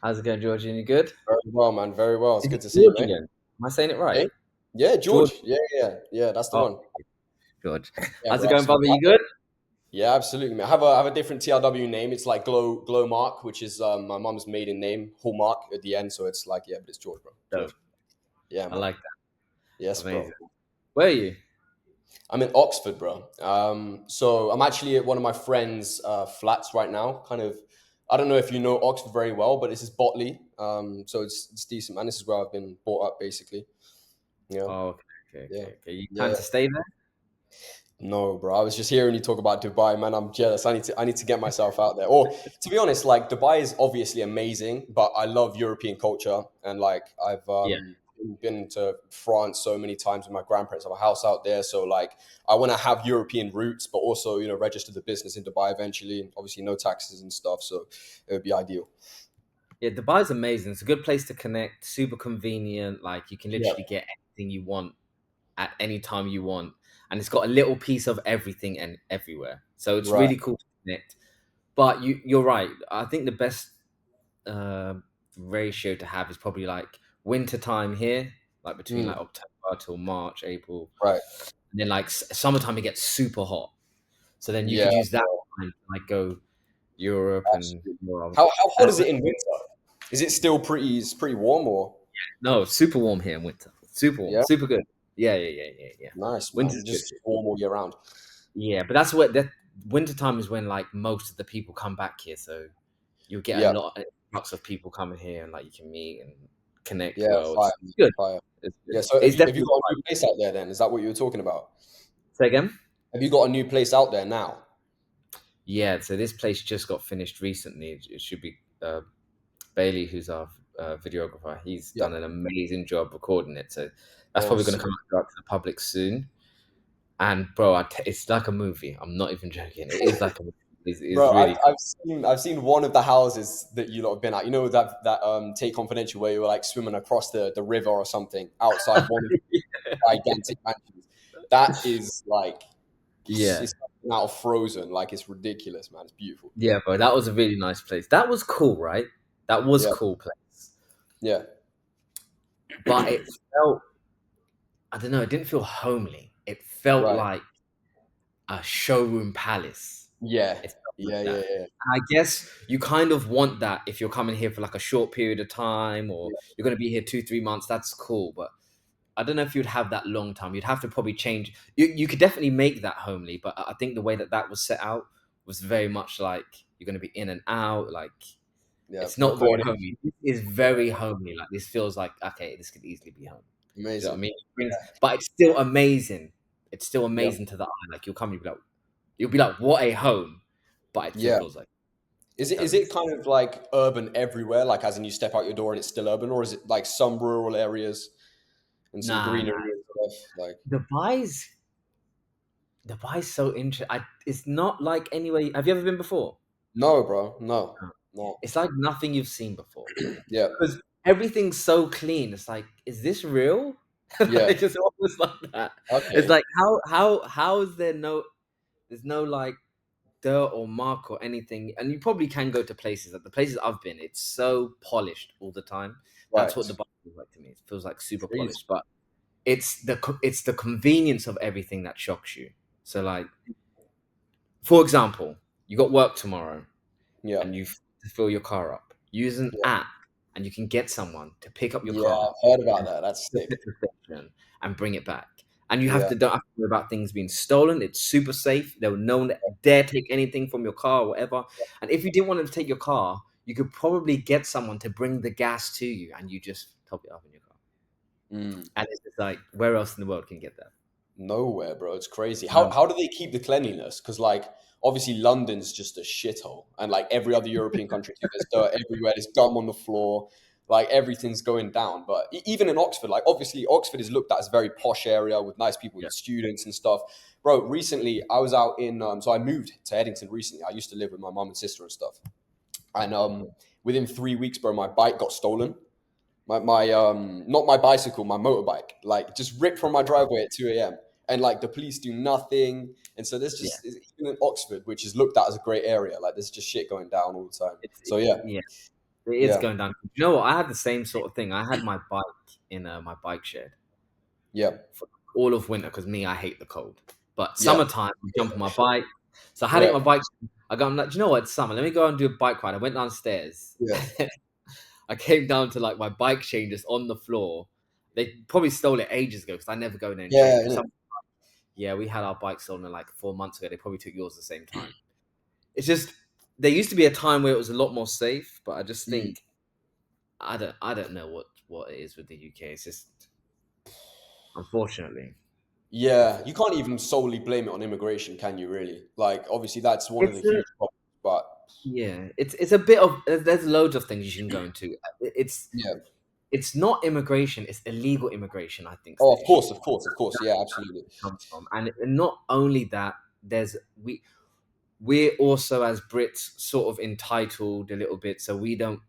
How's it going, George? You good? Very well, man. Very well. It's Is good it to see you, George mate. again? Am I saying it Hey? right? Yeah, George. George. Yeah. That's the Oh, one. George. Yeah, How's bro. it going, brother? Absolutely. You good? Yeah, absolutely, man. I have a different TRW name. It's like Glow Mark, which is my mom's maiden name, Hallmark at the end. So it's like, yeah, but it's George, bro. Dope. George. Yeah, I man. like that. Yes, bro. Amazing. Where are you? I'm in Oxford, bro. So I'm actually at one of my friends' flats right now. Kind of, I don't know if you know Oxford very well, but this is Botley. So it's decent, man. This is where I've been brought up, basically. Yeah, Oh, yeah, okay. You plan yeah. to stay there? No, bro. I was just hearing you talk about Dubai, man. I'm jealous. I need to get myself out there. Or to be honest, like Dubai is obviously amazing, but I love European culture and like I've Yeah. been to France so many times with my grandparents. I have a house out there, so like I want to have European roots, but also register the business in Dubai eventually. Obviously, no taxes and stuff, so it would be ideal. Yeah, Dubai's amazing. It's a good place to connect, super convenient. Like you can Yeah, literally get anything you want at any time you want. And it's got a little piece of everything and everywhere. So it's right. really cool to connect. But you're right. I think the best uh, ratio to have is probably like winter time here, like between Mm, like October till March, April, right. and then like summertime it gets super hot. So then you Yeah. could use that Bro, time to like go Europe and absolutely. well, How hot and is it in winter? Is it still pretty warm or? no, super warm here in winter. Super warm, Yeah. super good. Yeah. Nice, Winter's man. good. Just warm all year round. Yeah, but that's what that winter time is when like most of the people come back here. So you'll get a Yeah, lot, lots of people coming here, and like you can meet and connect yeah, well. fire, It's good. fire. It's good. Yeah. So have It's you definitely got a fun. new place out there then? Is that what you were talking about? Say again. Have you got a new place out there now? Yeah, so this place just got finished recently. It should be Bailey, who's our videographer. He's Yeah. done an amazing job recording it. So that's Oh, probably going to sick. come out to the public soon. And bro, it's like a movie. I'm not even joking. It is like a movie. It's Bro, really I've seen one of the houses that you lot have been at. You know that Take Confidential where you were like swimming across the river or something outside one of the gigantic mansions. That is like yeah, it's out of Frozen. Like it's ridiculous, man. It's beautiful. yeah, bro. That was a really nice place. That was cool, right? That was Yeah, cool place. yeah, But it felt, I don't know, it didn't feel homely. It felt right. like a showroom palace. Yeah, It felt like yeah, yeah, that. yeah, And I guess you kind of want that if you're coming here for like a short period of time or yeah. you're going to be here 2, 3 months. That's cool. But I don't know if you'd have that long time. You'd have to probably change. You could definitely make that homely. But I think the way that that was set out was very much like you're going to be in and out. Like Yeah, it's not very recording. homely. This is very homely. Like this feels like, okay, this could easily be home. Do you know what I Amazing. mean? But it's still amazing. It's still Yeah, amazing to the eye. Like you'll be like, what a home, but it still yeah. feels like Is it is home. it kind of like urban everywhere, like as in you step out your door and it's still urban, or is it like some rural areas and some Nah, greenery nah. and stuff? Like Dubai's Dubai's so interesting. It's not like anywhere. Have you ever been before? no, bro, no, No. no. It's like nothing you've seen before Yeah, because everything's so clean. It's like, is this real? yeah. It's just almost like that. It's Okay. like how is there there's no like dirt or mark or anything, and you probably can go to places like the places I've been. It's so polished all the time. That's what Right. the bike feels like to me. It feels like super Crazy. polished, but it's the convenience of everything that shocks you. So like, for example, you got work tomorrow Yeah. and you to fill your car up. Use an Yeah. app and you can get someone to pick up your Yeah. car I've heard about and that. That's the sick. petrol station and bring it back. And you Yeah. don't have to worry about things being stolen. It's super safe. There will no one dare take anything from your car or whatever. And if you didn't want them to take your car, you could probably get someone to bring the gas to you and you just top it up in your car. Mm. And it's just like, where else in the world can you get that? Nowhere, bro. It's crazy. How Um, how do they keep the cleanliness? Because like obviously London's just a shithole, and like every other European country too, there's dirt everywhere. There's gum on the floor. Like everything's going down. But even in Oxford, like obviously Oxford is looked at as a very posh area with nice people, yeah. with students and stuff. Bro, recently I was out in so I moved to Eddington recently. I used to live with my mum and sister and stuff, and within 3 weeks, bro, my bike got stolen. My not my bicycle, my motorbike, like just ripped from my driveway at 2 a.m. And like the police do nothing. And so there's Yeah. just even in Oxford, which is looked at as a great area, like there's just shit going down all the time. It's, So yeah, yeah. It is Yeah. going down. You know what? I had the same sort of thing. I had my bike in my bike shed Yeah. for all of winter because me, I hate the cold. But Yeah. summertime, I jump on my bike. So I had it Yeah. on my bike. I got, I'm like, do you know what? It's summer. Let me go and do a bike ride. I went downstairs. Yeah. I came down to like my bike chain just on the floor. They probably stole it ages ago because I never go there and Yeah. change it. Innit? Yeah, we had our bike stolen like 4 months ago. They probably took yours at the same time. It's just there used to be a time where it was a lot more safe, but I just Mm. think I don't know what it is with the UK. It's just unfortunately Yeah, unfortunately you can't even solely blame it on immigration, can you? Really? Like, obviously, that's one of the it's a huge problems. But yeah it's a bit of there's loads of things you can go into. yeah. It's not immigration. It's illegal immigration. I think is Oh, the issue. of course. Yeah, absolutely. Comes from. And not only that, there's we're also as Brits sort of entitled a little bit, so we don't.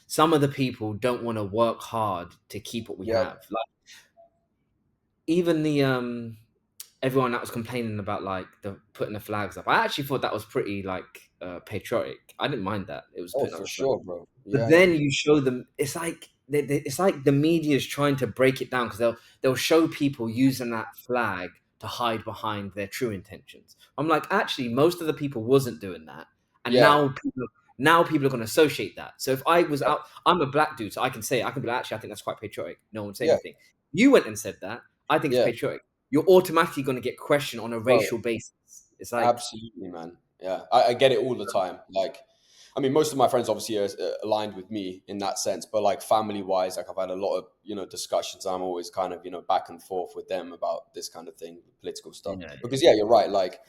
Some of the people don't want to work hard to keep what we Yeah. have. Like even the everyone that was complaining about like the putting the flags up. I actually thought that was pretty like patriotic. I didn't mind that it was Oh, putting up for the flag. sure, bro. But Yeah, yeah, then you show them, it's like it's like the media is trying to break it down because they'll show people using that flag to hide behind their true intentions. I'm like, actually, most of the people wasn't doing that, and yeah. now people are going to associate that. So if I was out, I'm a black dude, so I can say I can be like, actually, I think that's quite patriotic. No one would say Yeah, anything. You went and said that. I think it's yeah, patriotic. You're automatically going to get questioned on a bro. racial basis. It's like, Absolutely, man. Yeah, I get it all the time. Like, I mean, most of my friends obviously are aligned with me in that sense, but like family wise, like I've had a lot of discussions. I'm always kind of back and forth with them about this kind of thing, political stuff. yeah, Because yeah, you're right. Like,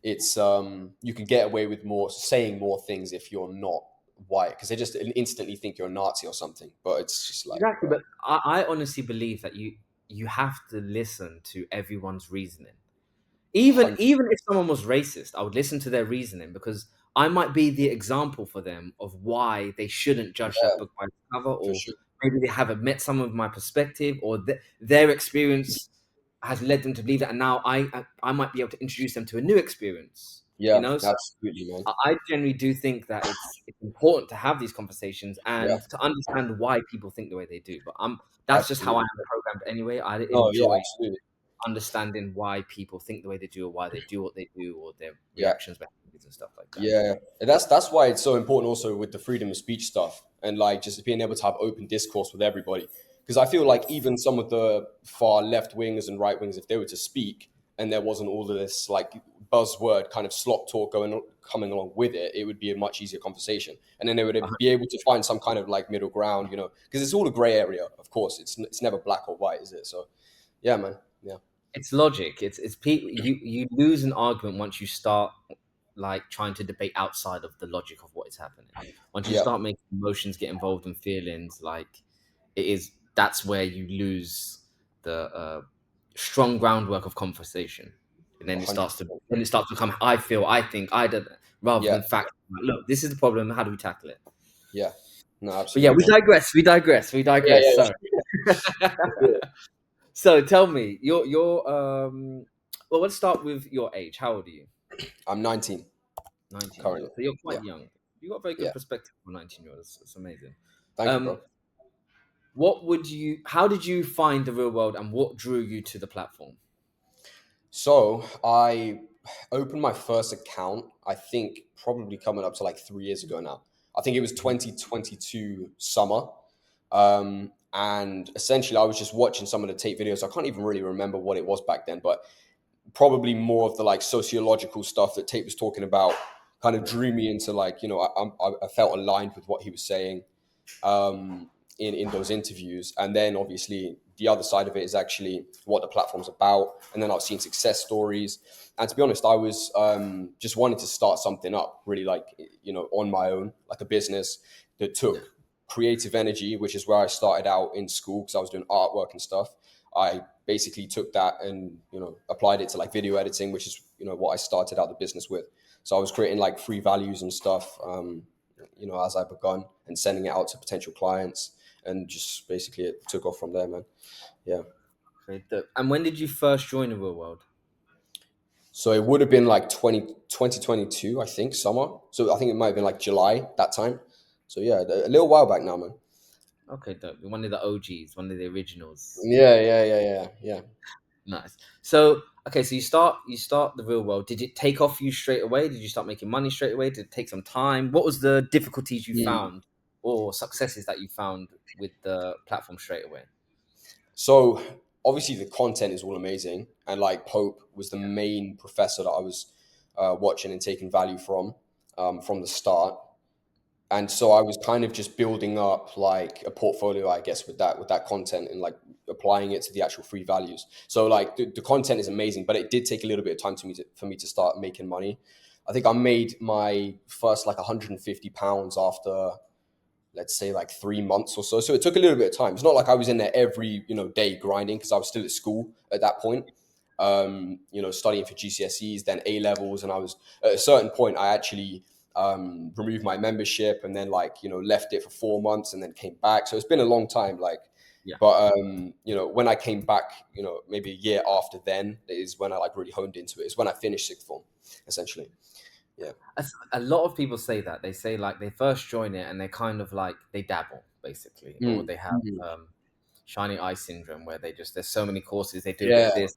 it's you can get away with more saying more things if you're not white because they just instantly think you're a Nazi or something. But it's just like, exactly. bro, But I honestly believe that you have to listen to everyone's reasoning. Even 100, even if someone was racist, I would listen to their reasoning because I might be the example for them of why they shouldn't judge that yeah, book by its cover, for or sure. maybe they haven't met some of my perspective, or their experience has led them to believe that, and now I might be able to introduce them to a new experience. You Yeah, know, so absolutely, man. I generally do think that it's important to have these conversations Yeah, and to understand why people think the way they do. But that's just how I absolutely. am programmed anyway. I No, yeah, enjoy absolutely. understanding why people think the way they do or why they do what they do or their Yeah. reactions, behaviors, and stuff like that. Yeah, and that's why it's so important also with the freedom of speech stuff and like just being able to have open discourse with everybody. Because I feel like even some of the far left wingers and right wingers, if they were to speak and there wasn't all of this like buzzword kind of slop talk coming along with it, it would be a much easier conversation. And then they would be able to find some kind of like middle ground, because it's all a gray area. Of course, it's never black or white, is it? So yeah, man. Yeah, It's logic. It's people. You lose an argument once you start like trying to debate outside of the logic of what is happening. Once you yeah, start making emotions get involved in feelings, like that's where you lose the strong groundwork of conversation, and a then hundred percent. it starts to become I feel, I think, I did, rather Yeah, than fact. Like, look, this is the problem. How do we tackle it? yeah. No, But yeah, absolutely, we man. digress. We digress. We Yeah, digress. yeah, Sorry. yeah. So tell me, well, let's start with your age. How old are you? I'm 19 19 years currently. old. So you're Yeah, quite young. You got very yeah. good perspective for 19-year-olds. It's amazing. Thank you, Um, bro. how did you find the real world and what drew you to the platform? So I opened my first account, I think probably coming up to like 3 years ago now. I think it was 2022 summer. And essentially, I was just watching some of the tape videos. I can't even really remember what it was back then, but probably more of the like sociological stuff that Tate was talking about kind of Yeah. drew me into like, I felt aligned with what he was saying. In those interviews. And then obviously the other side of it is actually what the platform's about. And then I've seen success stories. And to be honest, I was just wanting to start something up, really like, on my own, like a business that Yeah. took creative energy, which is where I started out in school because I was doing artwork and stuff. I basically took that and applied it to like video editing, which is what I started out the business with. So I was creating like free values and stuff, as I begun and sending it out to potential clients, and just basically it took off from there, man. Yeah. Okay. And when did you first join the real world? So it would have been like 2022, I think, summer. So I think it might have been like July that time. So yeah, a little while back now, man. Okay, dope. One of the OGs, one of the originals. Yeah. Nice. So, okay, so you start the real world. Did it take off you straight away? Did you start making money straight away? Did it take some time? What was the difficulties you Mm. found or successes that you found with the platform straight away? So obviously the content is all amazing, and like Pope was the main professor that I was watching and taking value from the start. And so I was kind of just building up like a portfolio, I guess, with that content and like applying it to the actual free values. So like the content is amazing, but it did take a little bit of time for me to start making money. I think I made my first like 150 pounds after, let's say, like 3 months or so. So it took a little bit of time. It's not like I was in there every day grinding, because I was still at school at that point. Studying for GCSEs, then A levels, and I was at a certain point. I actually removed my membership and then like left it for 4 months and then came back. So it's been a long time. Like, Yeah. but when I came back, maybe a year after, then is when I like really honed into it. It's when I finished sixth form, essentially. Yeah. A lot of people say that. They say like they first join it and they kind of like they dabble basically, or Mm. they have shiny eye syndrome where there's so many courses, they do a bit Yeah. of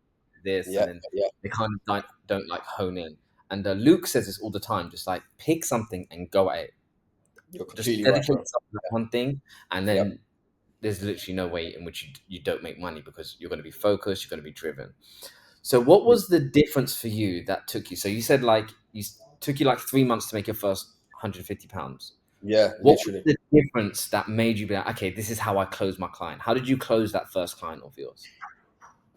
this, Yeah. and then Yeah. they kind of don't like hone in. And Luke says this all the time, just like pick something and go at it. You're Just completely right, dedicate bro. yourself to that one thing, and Yeah. then there's literally no way in which you don't make money because you're going to be focused, you're going to be driven. So, what Yeah. was the difference for you that took you? So, you said like took you like 3 months to make your first £150. Yeah, What was literally. the difference that made you be like, okay, this is how I close my client? How did you close that first client of yours?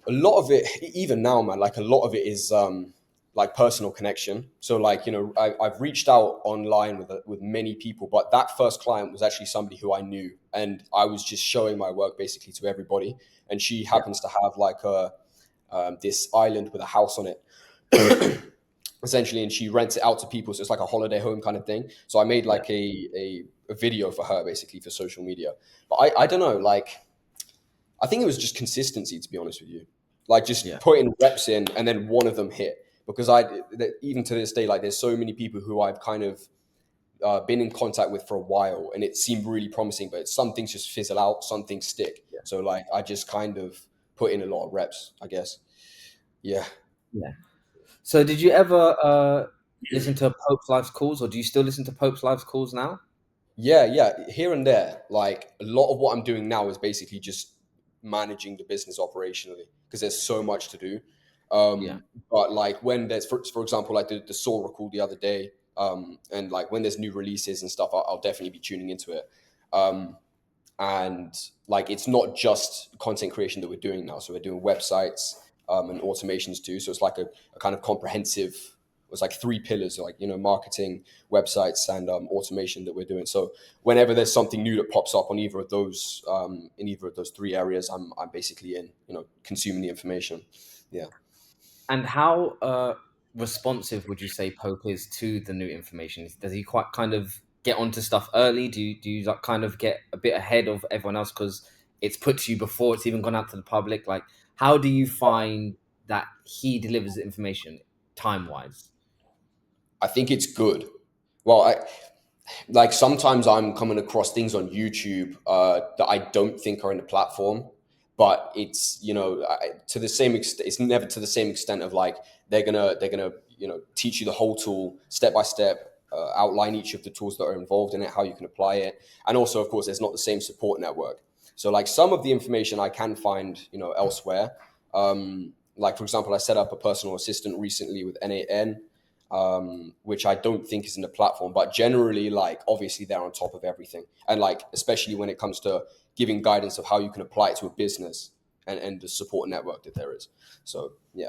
A lot of it, even now, man, like a lot of it is like personal connection. So like, I've reached out online with many people, but that first client was actually somebody who I knew, and I was just showing my work basically to everybody. And she Yeah, happens to have like a this island with a house on it. Essentially, and she rents it out to people, so it's like a holiday home kind of thing. So I made yeah, like a video for her basically for social media. But I don't know, like I think it was just consistency, to be honest with you. Like just yeah, putting reps in, and then one of them hit. Because even to this day, like there's so many people who I've kind of been in contact with for a while, and it seemed really promising, but some things just fizzle out, some things stick. yeah, So like I just kind of put in a lot of reps, I guess. Yeah. yeah. So, did you ever listen to Pope's Life's calls, or do you still listen to Pope's Life's calls now? Yeah, here and there. Like a lot of what I'm doing now is basically just managing the business operationally, because there's so much to do. Yeah, But like when there's, for example, like the Saw call the other day, and like when there's new releases and stuff, I'll definitely be tuning into it. Um, and like it's not just content creation that we're doing now, so we're doing websites and automations too. So it's like a kind of comprehensive, it's like three pillars, like marketing, websites, and automation that we're doing. So whenever there's something new that pops up on either of those in either of those three areas, I'm basically in consuming the information. Yeah. and how responsive would you say Pope is to the new information? Does he quite kind of get onto stuff early? Do you like kind of get a bit ahead of everyone else because it's put to you before it's even gone out to the public? Like, how do you find that he delivers the information time wise? I think it's good. Well, like sometimes I'm coming across things on YouTube that I don't think are in the platform, but it's to the same extent. It's never to the same extent of like they're gonna teach you the whole tool step by step, outline each of the tools that are involved in it, how you can apply it, and also of course there's not the same support network. So like some of the information I can find elsewhere. Like for example, I set up a personal assistant recently with N8N, which I don't think is in the platform. But generally, like obviously they're on top of everything, and like especially when it comes to giving guidance of how you can apply it to a business and the support network that there is. So yeah.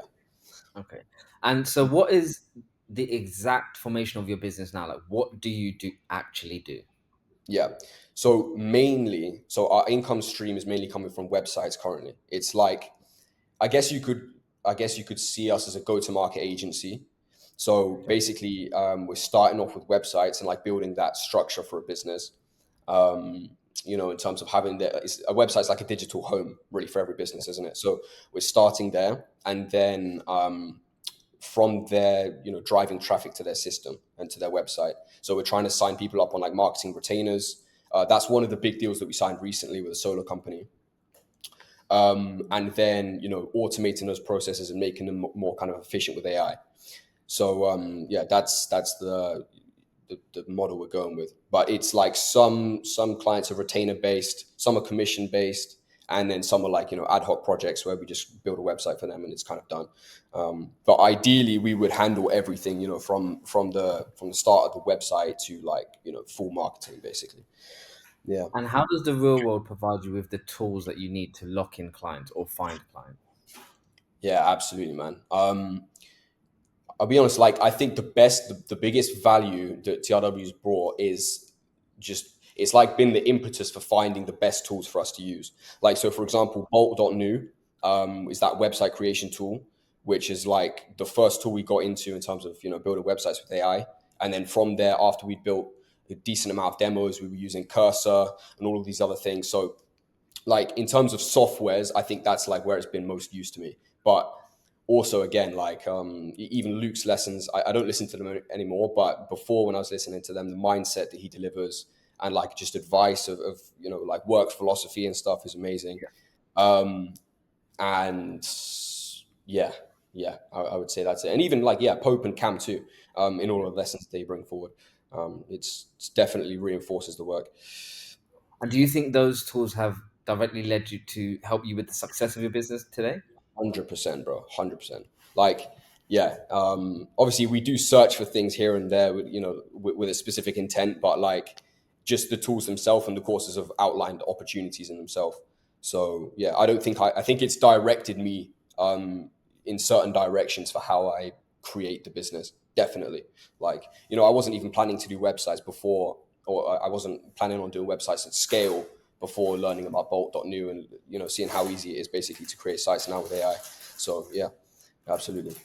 Okay. And so what is the exact formation of your business now? Like what do you do actually do? Yeah. So mainly, so our income stream is mainly coming from websites currently. It's like I guess you could I guess you could see us as a go-to-market agency. So Okay. basically, we're starting off with websites and like building that structure for a business. Um, in terms of having a website's like a digital home really for every business, isn't it? So we're starting there, and then from their, driving traffic to their system and to their website. So we're trying to sign people up on like marketing retainers. That's one of the big deals that we signed recently with a solar company. And then, automating those processes and making them more kind of efficient with AI. So yeah, that's the model we're going with. But it's like some clients are retainer based, some are commission based, and then some are like ad hoc projects where we just build a website for them and it's kind of done. But ideally, we would handle everything, from the start of the website to like full marketing basically. Yeah, And how does the real world provide you with the tools that you need to lock in clients or find clients? yeah, absolutely, man. I'll be honest, like I think the biggest value that TRW's brought is just it's like been the impetus for finding the best tools for us to use. Like so, for example, Bolt.new is that website creation tool, which is like the first tool we got into in terms of building websites with AI. And then from there, after we built a decent amount of demos, we were using Cursor and all of these other things. So like in terms of softwares, I think that's like where it's been most used to me. But also again, like even Luke's lessons, I don't listen to them anymore. But before, when I was listening to them, the mindset that he delivers and like just advice of like work philosophy and stuff is amazing. Um, and yeah, I would say that's it. And even like Pope and Cam too, in all of the lessons they bring forward, it's definitely reinforces the work. And do you think those tools have directly led you to help you with the success of your business today? 100%, bro. 100%. Like, yeah. Obviously, we do search for things here and there, with a specific intent, but like, just the tools themselves and the courses have outlined opportunities in themselves. So yeah, I don't think I think it's directed me in certain directions for how I create the business. Definitely. Like, I wasn't even planning to do websites before, or I wasn't planning on doing websites at scale before learning about Bolt.new and seeing how easy it is basically to create sites now with AI. So yeah, absolutely.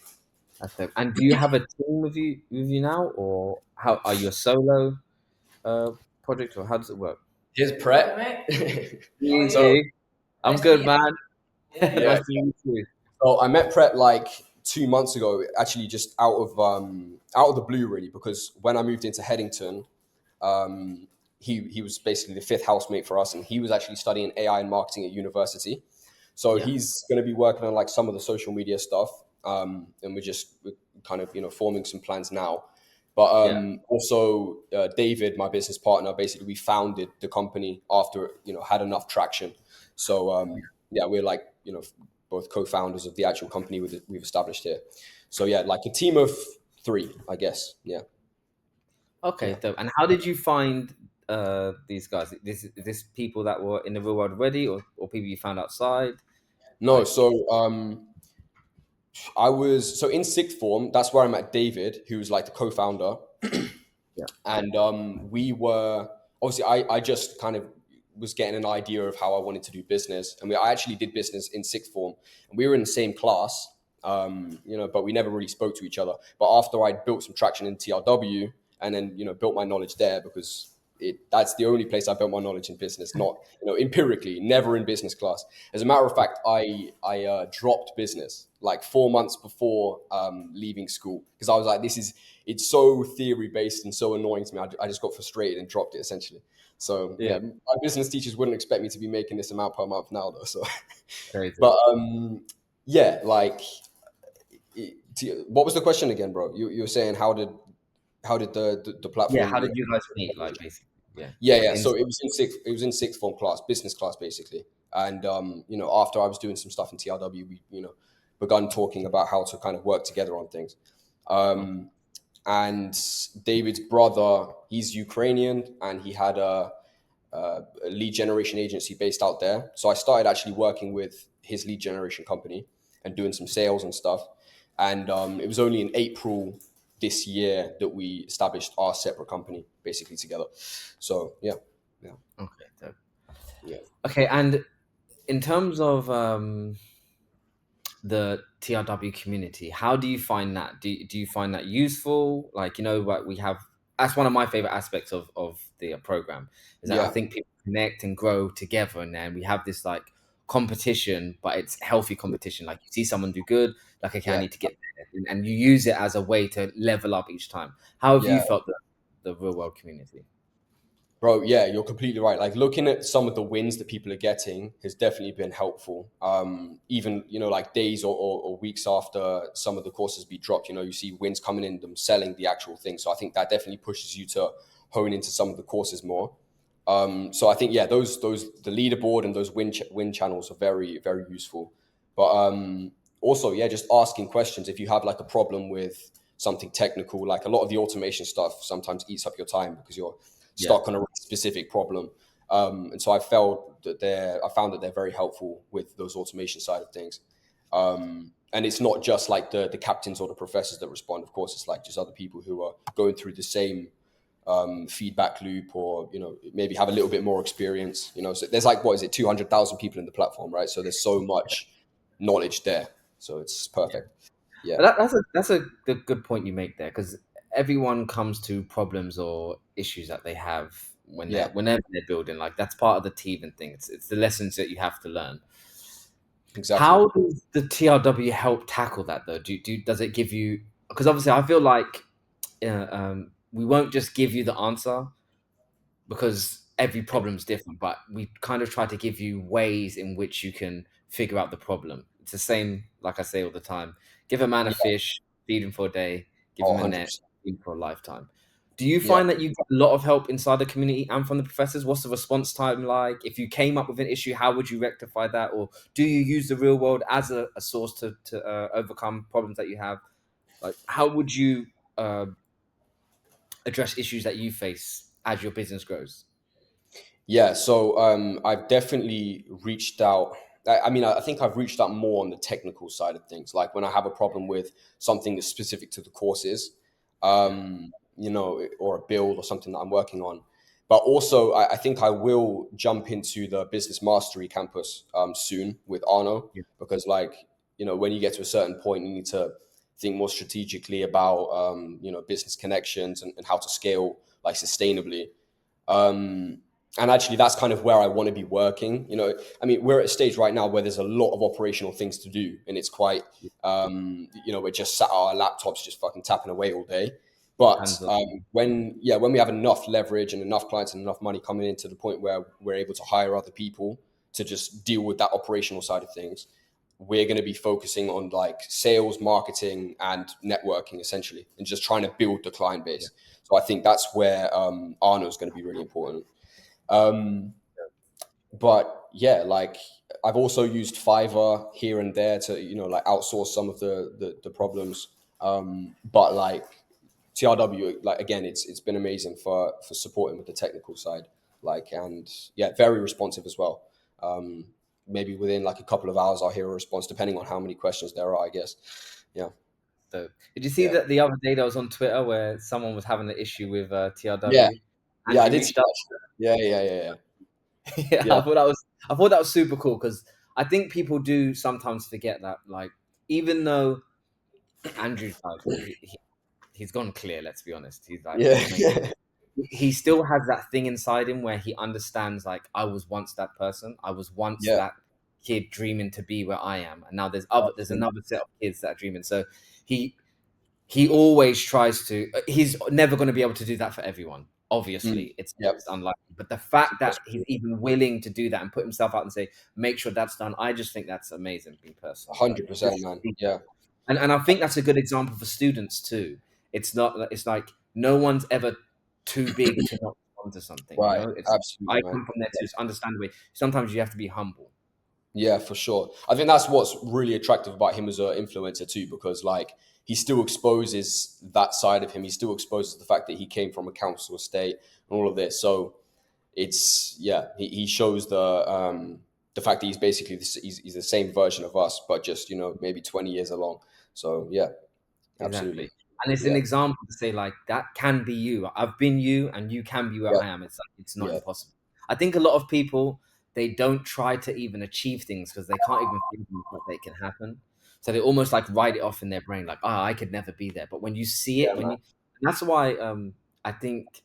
That's it. And do you have a team with you now, or how are you a solo uh, project, or how does it work? Here's Pret. So Easy. I'm good, man. yeah, Nice to meet you. so I met Pret like 2 months ago, actually just out of the blue really, because when I moved into Headington, um, he was basically the fifth housemate for us, and he was actually studying AI and marketing at university. So Yeah, he's going to be working on like some of the social media stuff, and we're kind of forming some plans now. But yeah. also David, my business partner, basically we founded the company after had enough traction. So yeah, we're like both co-founders of the actual company we've established here. So yeah, like a team of three, I guess. Yeah, Okay, yeah. dope. And how did you find these guys? This people that were in the real world already, or people you found outside? No, Like, so I was so in sixth form. That's where I met David, who was like the co-founder, yeah, and we were obviously I just kind of was getting an idea of how I wanted to do business, and I actually did business in sixth form, and we were in the same class, but we never really spoke to each other. But after I'd built some traction in TRW, and then built my knowledge there because that's the only place I built my knowledge in business, not empirically, never in business class. As a matter of fact, I dropped business like 4 months before leaving school because I was like, it's so theory based and so annoying to me. I just got frustrated and dropped it essentially. So yeah, yeah, my business teachers wouldn't expect me to be making this amount per month now though. So, crazy. but yeah, like, what was the question again, bro? You were saying how did the Yeah, platform how did you guys meet? Like, basically, yeah, yeah, like yeah. in. So it was in sixth form class, business class, basically. And after I was doing some stuff in TRW, we begun talking about how to kind of work together on things. Oh, Um, and David's brother, he's Ukrainian, and he had a lead generation agency based out there. So I started actually working with his lead generation company and doing some sales and stuff. And it was only in April this year that we established our separate company basically together. So yeah, yeah, okay, dope. yeah, Okay, and in terms of the TRW community, how do you find that? Do you find that useful? Like, what we have, that's one of my favorite aspects of the program, is that I yeah, think people connect and grow together, and then we have this like competition, but it's healthy competition. Like you see someone do good, like okay, I Yeah, need to get there, and you use it as a way to level up each time. How have yeah. you felt the real world community? Bro, yeah, you're completely right. Like looking at some of the wins that people are getting has definitely been helpful. Even like days or weeks after some of the courses be dropped, you see wins coming in, them selling the actual thing. So I think that definitely pushes you to hone into some of the courses more. So I think yeah, those the leaderboard and those win channels are very very useful. But also yeah, just asking questions if you have like a problem with something technical, like a lot of the automation stuff sometimes eats up your time because you're Yeah, stuck on a specific problem. And so I found that they're very helpful with those automation side of things. And it's not just like the captains or the professors that respond. Of course, it's like just other people who are going through the same feedback loop, or maybe have a little bit more experience. So there's like, what is it, 200,000 people in the platform, right? So there's so much knowledge there. So it's yeah. perfect. Yeah, But that's a good point you make there, because everyone comes to problems or issues that they have yeah, whenever they're building. Like that's part of the team and thing. It's the lessons that you have to learn. exactly. How does the TRW help tackle that though? Does it give you, because obviously I feel like we won't just give you the answer because every problem's different, but we kind of try to give you ways in which you can figure out the problem. It's the same, like I say all the time: give a man a Yeah, fish, feed him for a day; give oh, him a net, 100%. feed him for a lifetime. Do you Yeah. find that you get a lot of help inside the community and from the professors? What's the response time like? If you came up with an issue, how would you rectify that? Or do you use the real world as a source to overcome problems that you have? Like, how would you uh, address issues that you face as your business grows? Yeah, so I've definitely reached out. I mean, I think I've reached out more on the technical side of things. Like when I have a problem with something that's specific to the courses, Yeah, or a build or something that I'm working on. But also, I think I will jump into the business mastery campus soon with Arno, yeah, because, like, when you get to a certain point, you need to think more strategically about, business connections and how to scale like sustainably. Um, and actually, that's kind of where I want to be working. I mean, we're at a stage right now where there's a lot of operational things to do, and it's quite, yeah. we're just sat at our laptops, just fucking tapping away all day. But Hands on. when we have enough leverage and enough clients and enough money coming in to the point where we're able to hire other people to just deal with that operational side of things, we're going to be focusing on like sales, marketing, and networking essentially, and just trying to build the client Yeah. base. So I think that's where Arno is going to be really important. Um, but yeah, like I've also used Fiverr here and there to like outsource some of the problems. But like TRW, like again, it's been amazing for supporting with the technical side. Like, and yeah, very responsive as well. Um, Maybe within like a couple of hours, I'll hear a response, depending on how many questions there are, I guess. Yeah, So, did you see yeah, that the other day that was on Twitter where someone was having an issue with yeah, TRW and yeah. I you did see reached out? that. Yeah, yeah, yeah, yeah, Yeah, yeah, I thought that was super cool, because I think people do sometimes forget that, like, even though Andrew's like he's gone clear, let's be honest. He's like yeah, he's made, he still has that thing inside him where he understands, like, I was once that person. I was once yeah. that kid dreaming to be where I am, and now there's Absolutely. another set of kids that are dreaming. So he he always tries to, he's never going to be able to do that for everyone, Mm, obviously. yep. It's unlikely, but the fact that he's even willing to do that and put himself out and say, make sure that's done, I just think that's amazing, me personally. Like, 100%, man. Yeah, and I think that's a good example for students too. It's not, it's like no one's ever too big to not respond to something, right. it's, Absolutely, I man. come from there too, so understand the way sometimes you have to be humble. Yeah, for sure. I think that's what's really attractive about him as an influencer too, because like he still exposes that side of him. He still exposes the fact that he came from a council estate and all of this. So it's yeah, he shows the fact that he's basically he's the same version of us, but just maybe 20 years along. So yeah, absolutely. Exactly. And it's an Yeah, example to say, like, that can be you. I've been you and you can be where yeah, I am. It's like, it's not yeah, impossible. I think a lot of people, they don't try to even achieve things because they can't even think that they can happen. So they almost like write it off in their brain, like, oh, I could never be there. But when you see yeah, it, man. and that's why I think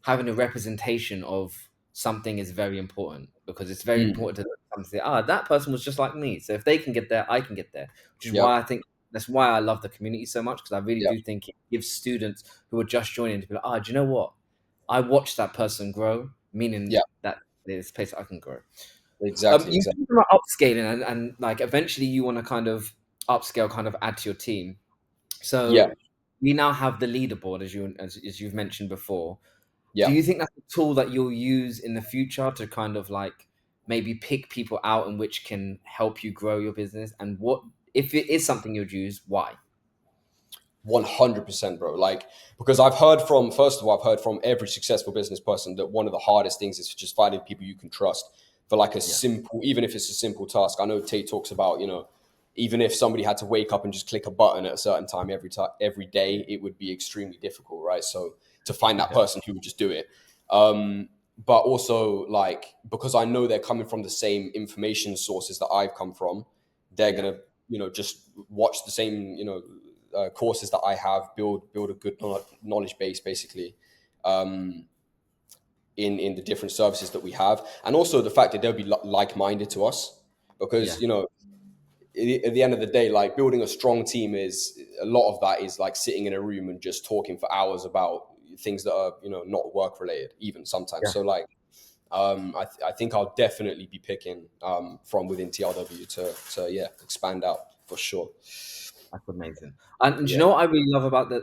having a representation of something is very important, because it's very Mm, important to come to say, that person was just like me. So if they can get there, I can get there. Which is Yep. why I think that's why I love the community so much, because I really Yep. do think it gives students who are just joining to be like, do you know what? I watched that person grow, meaning Yep. that there's a place I can grow. Exactly. You Exactly. talked about upscaling, and like eventually you want to kind of upscale, kind of add to your team. Yeah. So we now have the leaderboard, as you've mentioned before. Do Yeah. you think that's a tool that you'll use in the future to kind of like maybe pick people out and which can help you grow your business? And what if it is something you'd use, why? 100%, bro. Like, because I've heard from, first of all, I've heard from every successful business person that one of the hardest things is just finding people you can trust for like a Yeah, simple, even if it's a simple task. I know Tate talks about, even if somebody had to wake up and just click a button at a certain time every day, it would be extremely difficult, right? So to find that okay, person who would just do it. But also, like, because I know they're coming from the same information sources that I've come from, they're yeah, gonna, just watch the same, courses that I have, build a good knowledge base, basically, um, in the different services that we have, and also the fact that they'll be like minded to us, yeah, because at the end of the day, like building a strong team is a lot of that is like sitting in a room and just talking for hours about things that are not work related, even sometimes. yeah. So like I think I'll definitely be picking from within TRW to yeah, expand out for sure. That's amazing. And do you Yeah. know what I really love about the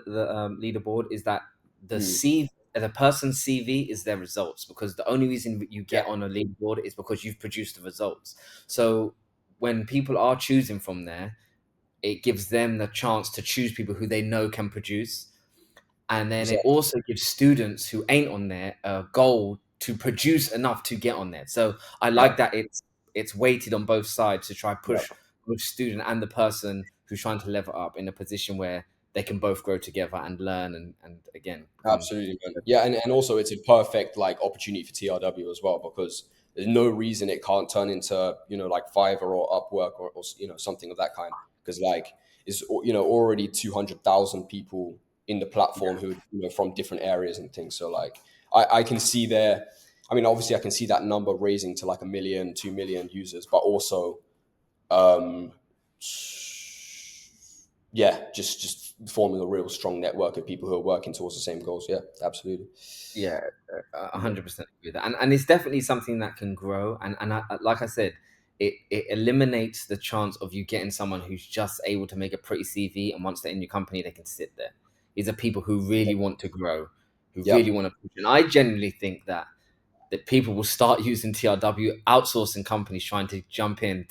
leaderboard is that Mm. the person's CV is their results, because the only reason you Yeah. get on a leaderboard is because you've produced the results. So when people are choosing from there, it gives them the chance to choose people who they know can produce. And then it Exactly. also gives students who ain't on there a goal to produce enough to get on there. So I Yeah. like that it's weighted on both sides to try Yeah. push both student and the person who's trying to level up in a position where they can both grow together and learn and again become. Absolutely, man. Yeah, and also it's a perfect like opportunity for TRW as well, because there's no reason it can't turn into like Fiverr or Upwork or something of that kind, because like it's already 200,000 people in the platform who from different areas and things. So like I can see there. I mean, obviously I can see that number raising to like 1 million, 2 million users, but also um, yeah, just forming a real strong network of people who are working towards the same goals. Yeah, absolutely. Yeah, Yeah, 100% agree with that, and it's definitely something that can grow. And like I said, it eliminates the chance of you getting someone who's just able to make a pretty CV, and once they're in your company, they can sit there. These are people who really want to grow, who yeah, really want to push. And I genuinely think that people will start using TRW, outsourcing companies trying to jump in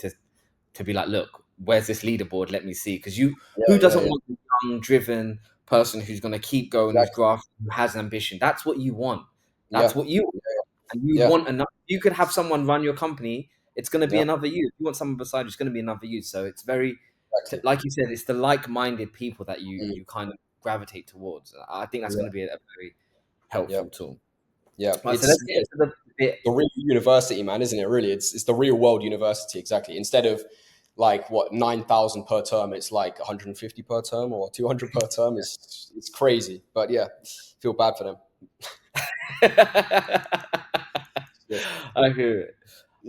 to be like, look, where's this leaderboard? Let me see. Because yeah, who yeah, doesn't yeah. want a young, driven person who's going to keep going, who's Exactly. grafting, who has ambition? That's what you want. Yeah, That's what you want. And you yeah, want enough. You could have someone run your company. It's going to be yeah. another you. If you want someone beside you, it's going to be another you. So it's very, Exactly. like you said, it's the like-minded people that you Mm, you kind of gravitate towards. I think that's yeah, going to be a very yeah, helpful tool. yeah. Right, so let's get into the bit. The real university, man, isn't it? Really, it's the real world university. Exactly. Instead of like what 9,000 per term, it's like 150 per term or 200 per term. It's crazy, but yeah, feel bad for them. Yeah, I hear it.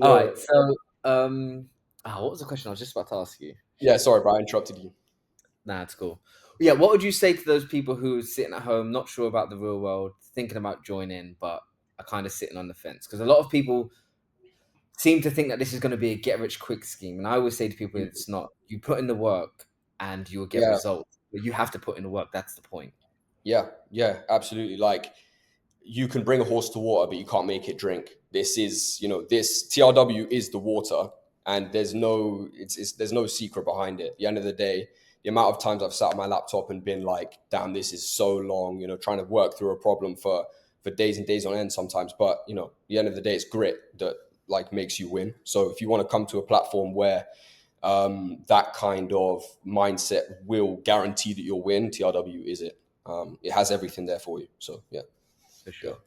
All yeah. right. So, what was the question I was just about to ask you? Yeah, Shit. sorry, bro, I interrupted you. Nah, it's cool. Yeah. What would you say to those people who are sitting at home, not sure about the real world, thinking about joining, but are kind of sitting on the fence? Because a lot of people seem to think that this is going to be a get rich quick scheme, and I always say to people, Mm. it's not. You put in the work, and you will get Yeah, results. But you have to put in the work. That's the point. yeah, yeah, absolutely. Like you can bring a horse to water, but you can't make it drink. This is, this TRW is the water, and there's no secret behind it. At the end of the day, the amount of times I've sat on my laptop and been like, "Damn, this is so long," trying to work through a problem for days and days on end sometimes. But at the end of the day, it's grit that like makes you win. So if you want to come to a platform where that kind of mindset will guarantee that you'll win, TRW is it. It has everything there for you. So yeah, For yeah, sure.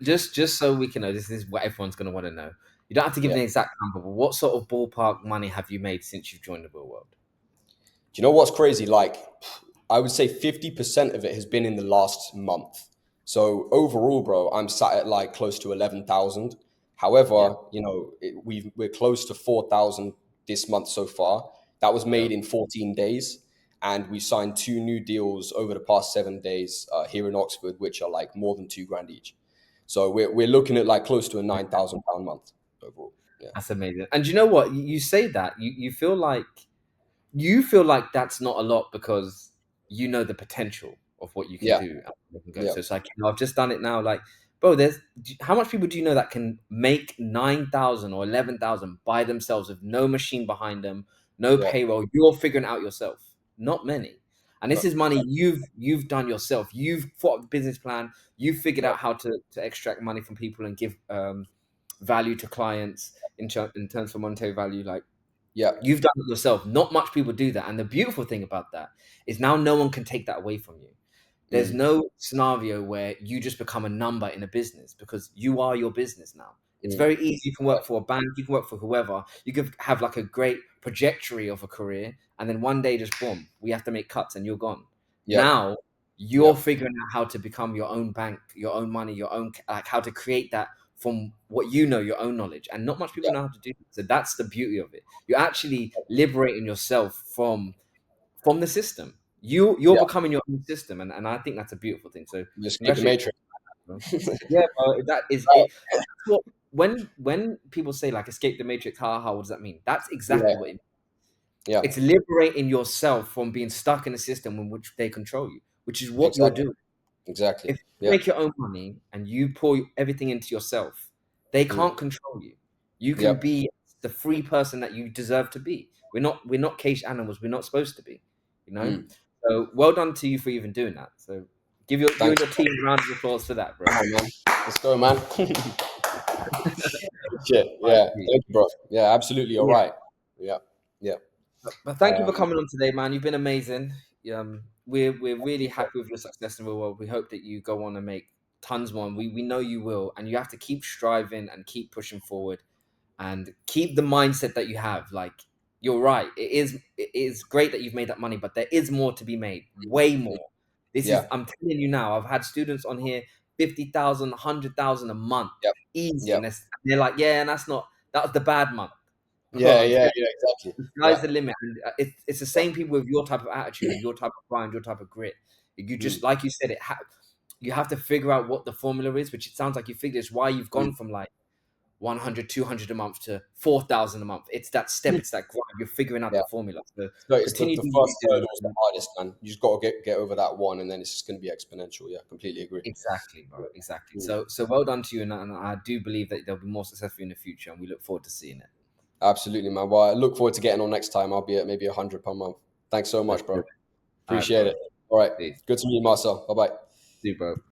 Just so we can know, this is what everyone's going to want to know. You don't have to give yeah. an exact number, but what sort of ballpark money have you made since you've joined the real world? Do you know what's crazy? Like, I would say 50% of it has been in the last month. So overall, bro, I'm sat at like close to 11,000. Yeah. However, we're close to 4,000 this month so far. That was Yeah. made in 14 days. And we signed two new deals over the past 7 days here in Oxford, which are like more than 2 grand each. So we're looking at like close to a £9,000 month overall. Yeah. That's amazing. And you know what? You say that you feel like that's not a lot because you know the potential of what you can Yeah. do and where you can go. Yeah. So it's like, I've just done it now. Like, bro, how much people do you know that can make 9,000 or 11,000 by themselves with no machine behind them, no Yeah. payroll? You're figuring it out yourself. Not many. And this No. is money you've done yourself. You've thought up the business plan. You've figured Yeah. out how to extract money from people and give value to clients in terms of monetary value. Like, Yeah. you've done it yourself. Not much people do that. And the beautiful thing about that is now no one can take that away from you. There's Mm, no scenario where you just become a number in a business because you are your business now. It's mm. very easy. You can work for a bank, you can work for whoever. You could have like a great trajectory of a career, and then one day just boom, we have to make cuts and you're gone. Yep. Now you're Yep. figuring out how to become your own bank, your own money, your own, like, how to create that from what you know, your own knowledge. And not much people Yep. know how to do that. So that's the beauty of it. You're actually liberating yourself from the system. You're Yep. becoming your own system, and I think that's a beautiful thing. So You escape the congratulations, matrix. bro. Yeah, bro, that is Right. it. That's what, when people say like escape the matrix, what does that mean? That's Yeah. exactly what it means. Yeah. It's liberating yourself from being stuck in a system in which they control you, which is what you're Exactly. doing. Exactly. If you Yeah. make your own money and you pour everything into yourself, they Mm. can't control you. You can Yep. be the free person that you deserve to be. We're not caged animals. We're not supposed to be. You know. Mm. So well done to you for even doing that. So give you and Thanks. your team a round of applause for that, bro. Come on, man. Let's go, man. Shit. I Yeah. agree. Thank you, bro. Yeah. Absolutely. You're Yeah. right. Yeah. Yeah. But thank you for coming on today, man. You've been amazing. We're really happy with your success in the real world. We hope that you go on and make tons more. And we know you will. And you have to keep striving and keep pushing forward and keep the mindset that you have. Like, you're right. It is great that you've made that money, but there is more to be made. Way Mm. more. Yeah. I'm telling you now, I've had students on here 50,000, 100,000 a month. Yep. Easy. Yep. And they're like, yeah, and that was the bad month. Yeah. Bro, Yeah. Yeah. Exactly. the Yeah. sky's the limit, and it's the Yeah. same people with your type of attitude and your type of grind, your type of grit. You Mm. just, like you said, you have to figure out what the formula is, which it sounds like you figured. It's why you've Mm. gone from like 100, 200 a month to 4,000 a month. It's that step, it's that grind. You're figuring out Yeah. the formula. So So it's continue the doing what first you do. hurdle is the hardest, man. You just got to get over that one, and then it's just going to be exponential. Yeah. Completely agree. Exactly, bro. Exactly. Mm. So well done to you, and I do believe that there'll be more successful in the future, and we look forward to seeing it. Absolutely, man. Well, I look forward to getting on next time. I'll be at maybe 100 per month. Thanks so Let's much, do bro. it. All right, Appreciate bro. it. All right. Peace. Good to meet you, Marcel. Bye bye. See you, bro.